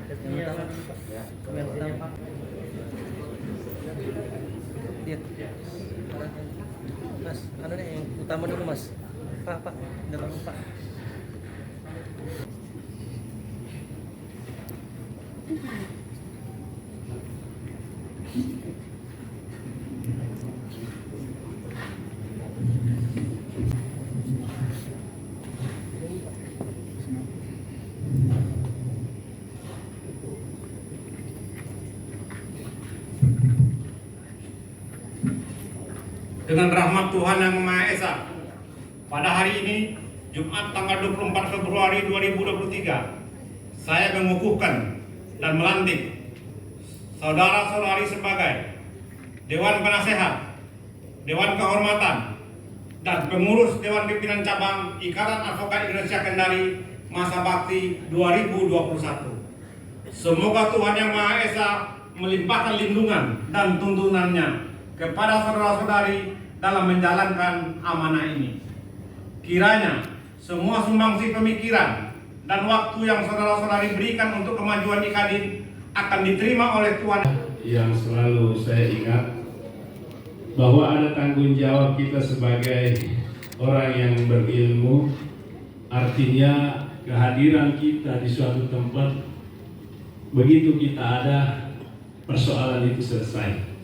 Yang utama dulu Pak. Yang utama. Iya. Mas, yang utama dulu Mas. Pak, depan Pak. Dengan rahmat Tuhan Yang Maha Esa, pada hari ini, Jumat tanggal 24 Februari 2023, saya mengukuhkan dan melantik saudara-saudari sebagai Dewan Penasehat, Dewan Kehormatan, dan pengurus Dewan Pimpinan Cabang Ikatan Advokat Indonesia Kendari masa bakti 2021. Semoga Tuhan Yang Maha Esa melimpahkan lindungan dan tuntunannya kepada saudara-saudari dalam menjalankan amanah ini. Kiranya semua sumbangsi pemikiran dan waktu yang saudara-saudari berikan untuk kemajuan Ikadin akan diterima oleh Tuhan. Yang selalu saya ingat bahwa ada tanggung jawab kita sebagai orang yang berilmu, artinya kehadiran kita di suatu tempat, begitu kita ada, persoalan itu selesai.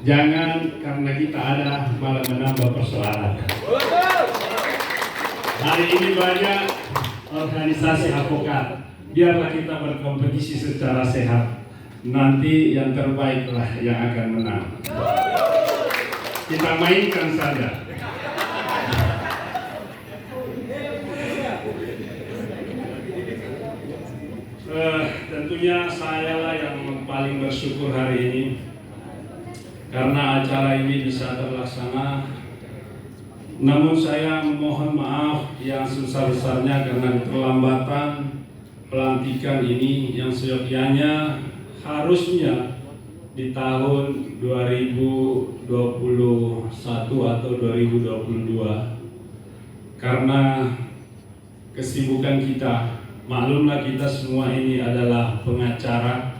Jangan karena kita ada malah menambah persoalan. Hari ini banyak organisasi advokat, biarlah kita berkompetisi secara sehat. Nanti yang terbaiklah yang akan menang. Kita mainkan saja. Tentunya saya lah yang paling bersyukur hari ini karena acara ini bisa terlaksana. Namun saya memohon maaf yang sebesar-besarnya karena keterlambatan pelantikan ini yang seyogyanya harusnya di tahun 2021 atau 2022. Karena kesibukan kita, maklumlah kita semua ini adalah pengacara.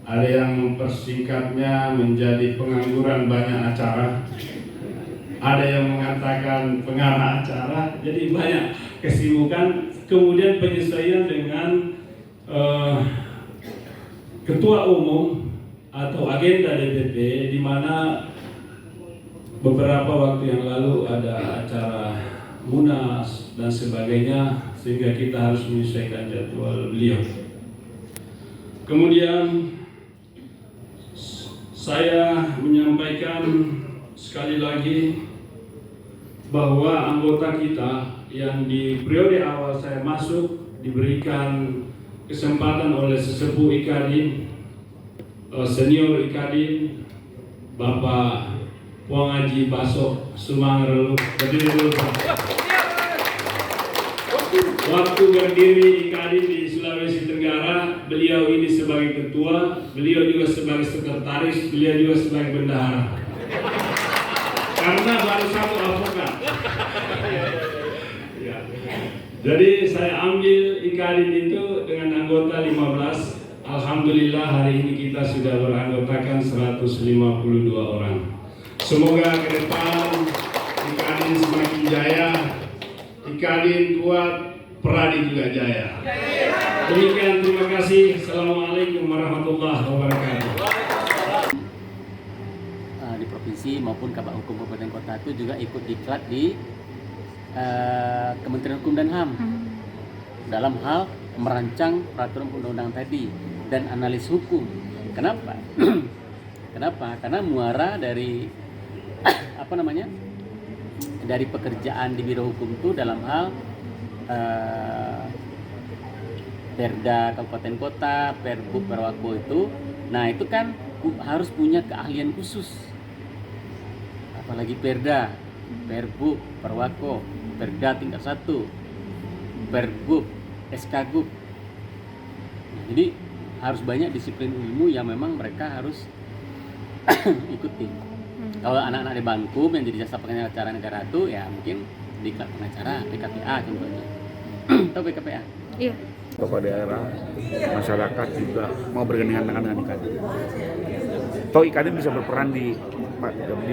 Ada yang mempersingkatnya menjadi pengangguran banyak acara. Ada yang mengatakan pengarah acara. Jadi banyak kesibukan. Kemudian penyesuaian dengan ketua umum atau agenda DPP, di mana beberapa waktu yang lalu ada acara Munas dan sebagainya, sehingga kita harus menyesuaikan jadwal beliau. Kemudian saya menyampaikan sekali lagi bahwa anggota kita yang di periode awal saya masuk diberikan kesempatan oleh sesepuh Ikadin, senior Ikadin, Bapak Puang Haji Basok Sumangrelu. Berdiri dulu Pak. Waktu berdiri Ikadin di Sulawesi Tenggara, beliau ini sebagai ketua, beliau juga sebagai sekretaris, beliau juga sebagai bendahara. Karena baru satu advokat. Ya. Jadi saya ambil Ikadin itu dengan anggota 15. Alhamdulillah hari ini kita sudah beranggotakan 152 orang. Semoga ke depan Ikadin semakin jaya, Ikadin kuat, Peradi juga jaya. Demikian, terima kasih. Assalamualaikum warahmatullahi wabarakatuh. Di provinsi maupun Kabak Hukum Kabupaten Kota itu juga ikut diklat di Kementerian Hukum dan HAM dalam hal merancang peraturan undang-undang tadi dan analis hukum. Kenapa? Kenapa? Karena muara dari dari pekerjaan di biro hukum itu dalam hal Perda Kabupaten Kota, Perbuk Perwako itu, nah itu kan harus punya keahlian khusus. Apalagi Perda, Perbuk Perwako, Perda tingkat 1, Perbuk, SKGUP. Nah, jadi harus banyak disiplin ilmu yang memang mereka harus ikuti. Kalau anak-anak di Bangkum yang jadi jasa pengacara negara itu ya mungkin diklat pengacara PKPA contohnya. Tahu PKPA? Iya. tokoh daerah, masyarakat juga mau bergandengan tangan dengan Ikadin. Toh Ikadin bisa berperan di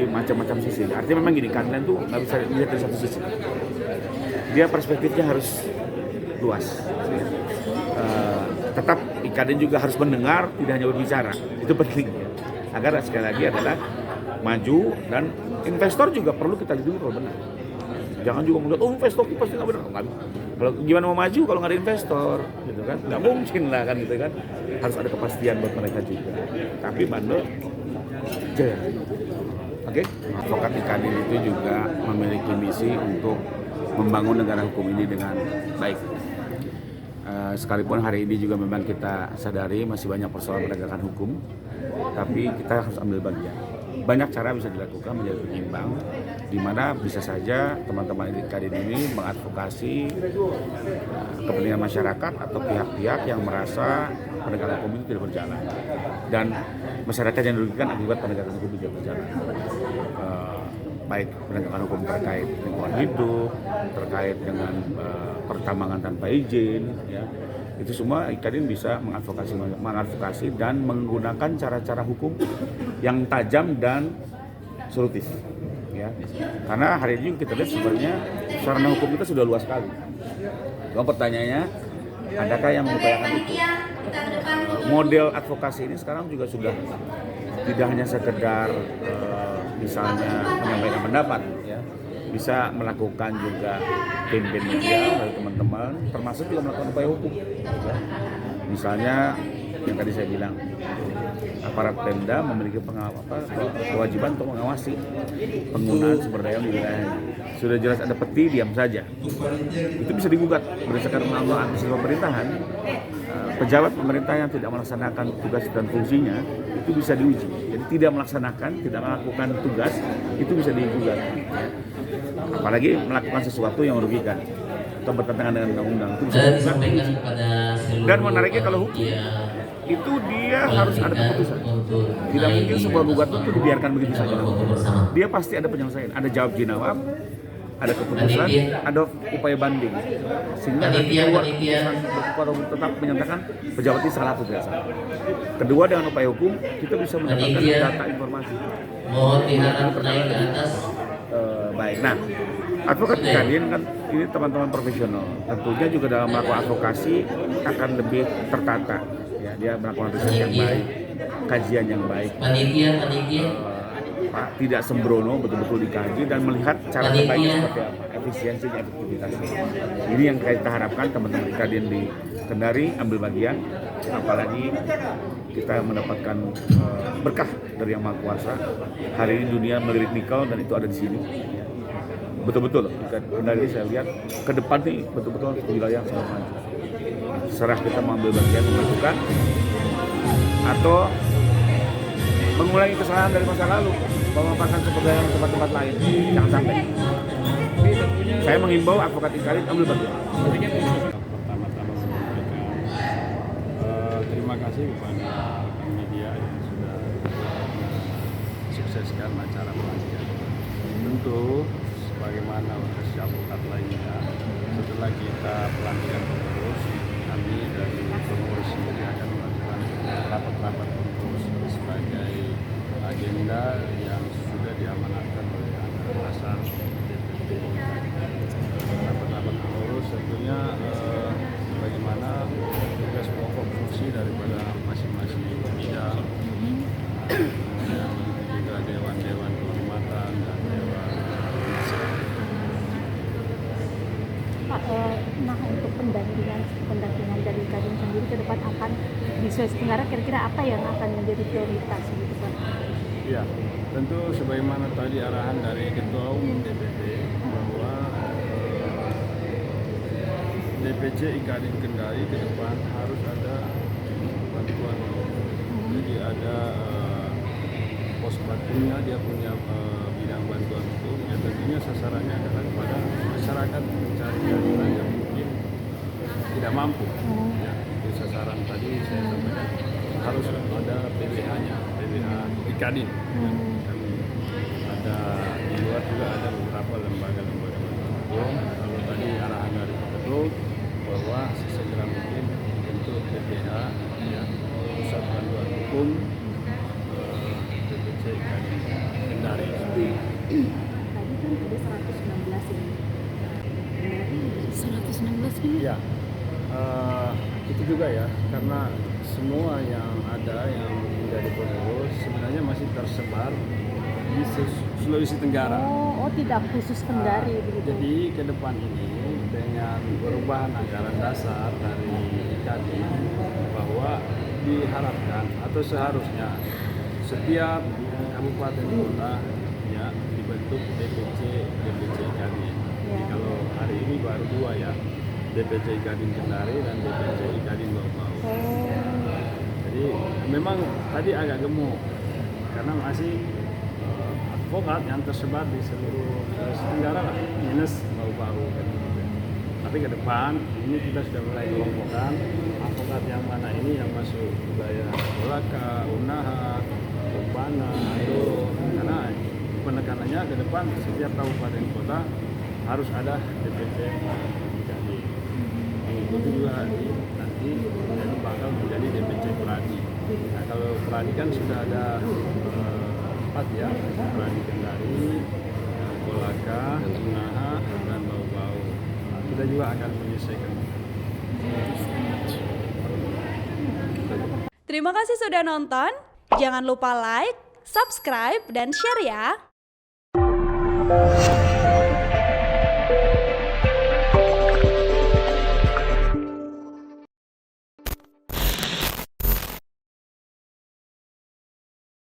macam-macam sisi. Artinya memang gini, keadilan itu nggak bisa dilihat dari satu sisi. Dia perspektifnya harus luas. Tetap Ikadin juga harus mendengar, tidak hanya berbicara. Itu penting. Agar sekali lagi adalah maju, dan investor juga perlu kita lindungi kalau benar. Jangan juga melihat, investor itu pasti nggak benar. Kalau gimana mau maju kalau nggak ada investor, gitu kan? Nggak mungkin lah kan, gitu kan? Harus ada kepastian buat mereka juga. Tapi bandel, jaya. Oke? Advokat Ikadin itu juga memiliki misi untuk membangun negara hukum ini dengan baik. Sekalipun hari ini juga memang kita sadari masih banyak persoalan penegakan hukum, tapi kita harus ambil bagian. Banyak cara bisa dilakukan menjadi penyeimbang, di mana bisa saja teman-teman Ikadin ini mengadvokasi kepentingan masyarakat atau pihak-pihak yang merasa penegakan hukum itu tidak berjalan, dan masyarakat yang dirugikan akibat penegakan hukum tidak berjalan. Baik penegakan hukum terkait lingkungan hidup, terkait dengan pertambangan tanpa izin, ya, itu semua Ikadin bisa mengadvokasi dan menggunakan cara-cara hukum yang tajam dan solutif, ya. Karena hari ini kita lihat sebenarnya sarana hukum kita sudah luas sekali. Cuma pertanyaannya, adakah yang mengupayakan itu? Model advokasi ini sekarang juga sudah tidak hanya sekedar misalnya menyampaikan pendapat, ya, bisa melakukan juga campaign media dari teman-teman, termasuk juga melakukan upaya hukum, ya. Misalnya yang tadi saya bilang, aparat Pemda memiliki kewajiban untuk mengawasi penggunaan sumber daya di wilayahnya. Sudah jelas ada peti, diam saja. Itu bisa digugat berdasarkan undang-undang administrasi pemerintahan. Pejabat pemerintah yang tidak melaksanakan tugas dan fungsinya itu bisa diuji. Jadi tidak melaksanakan, tidak melakukan tugas itu bisa digugat. Apalagi melakukan sesuatu yang merugikan atau bertentangan dengan undang-undang itu bisa digugat. Dan menariknya kalau hukum itu dia harus ada keputusan. Tidak mungkin sebuah gugatan itu dibiarkan begitu saja. Dia pasti ada penyelesaian, ada jawab jawab, ada keputusan, ada upaya banding. Sehingga nanti keluar keputusan tetap menyatakan pejabat ini salah atau tidak salah. Kedua, dengan upaya hukum kita bisa mendapatkan data informasi. Mohon diharap naik ke atas. Baik, nah advokat Ikadin kan ini teman-teman profesional. Tentunya juga dalam melakukan advokasi akan lebih tertata. Ya, dia melakukan riset yang baik, kajian yang baik. Panitia. Tidak sembrono, betul-betul dikaji dan melihat cara terbaiknya seperti apa, efisiensinya, efektivitasnya. Ini yang kita harapkan teman-teman Ikadin di Kendari ambil bagian, apalagi kita mendapatkan berkah dari Yang Maha Kuasa. Hari ini dunia melirik nikel dan itu ada di sini. Betul-betul, Kendari saya lihat ke depan nih betul-betul wilayah yang sangat maju. Serah kita mengambil bagian melakukan atau mengulangi kesalahan dari masa lalu, memanfaatkan sumber daya di tempat-tempat lain. Jangan sampai. Saya menghimbau advokat Ikadin ambil bagian. Pertama-tama terima kasih kepada rekan media yang sudah sukseskan acara pelatihan. Tentu sebagaimana organisasi advokat lainnya, setelah kita pelatihan pengurus, kami dari pengurus sendiri akan melakukan rapat-rapat pengurus sebagai agenda yang sudah diamanatkan oleh Angkatan Dasar DPP. Rapat-rapat pengurus tentunya bagaimana tugas pokok fungsi daripada masing-masing bidang, juga dewan-dewan kehormatan dan dewan. Pak, nah untuk pendampingan dari Ikadin sendiri ke depan akan di Sulawesi Tenggara kira-kira apa yang akan menjadi prioritas gitu Pak? Ya, tentu sebagaimana tadi arahan dari Ketua Umum DPP bahwa DPC Ikadin Kendari ke depan harus ada bantuan. Jadi ada pos bakunya, dia punya bidang bantuan hukum, ya tentunya sasarannya adalah kepada masyarakat mencari keadilan yang mungkin tidak mampu. Ya, itu sasaran tadi saya sampaikan harus ada PBH-nya, PBH Ikadin. Kami ada di luar juga ada beberapa lembaga-lembaga bantuan hukum. Kalau tadi arahan dari Pak Ketua bahwa sesegera mungkin PPH, ya, Pusat Bantuan Hukum, DPC Kadin Kendari. Tadi kan ada 116 ini. 116 ini? Ya, itu juga ya, karena semua yang ada yang menjadi pengurus sebenarnya masih tersebar di Sulawesi Tenggara. Oh, tidak khusus Kendari begitu. Jadi ke depan ini dengan perubahan anggaran dasar dari Kadin, bahwa diharapkan atau seharusnya setiap kabupaten kota ya dibentuk DPC Kadin. Jadi kalau hari ini baru 2 ya, DPC Kadin Kendari dan DPC Kadin Bau-Bau. Jadi memang tadi agak gemuk karena masih advokat yang tersebar di seluruh Sulawesi Tenggara lah, minus Bau-Bau. Tapi ke depan ini kita sudah mulai kelompokkan advokat yang mana ini yang masuk wilayah Kolaka, Unaha, Umbana, Ando, karena penekanannya ke depan setiap kabupaten kota harus ada DPC Kadin. Itu juga nanti jadi bakal menjadi DPC Pradi. Nah, kalau Pradi kan sudah ada 4 ya, Pradi Kendari, Kolaka, Unaha, dan Bau-Bau. Nah, kita juga akan menyelesaikan. Terima kasih sudah nonton. Jangan lupa like, subscribe, dan share ya.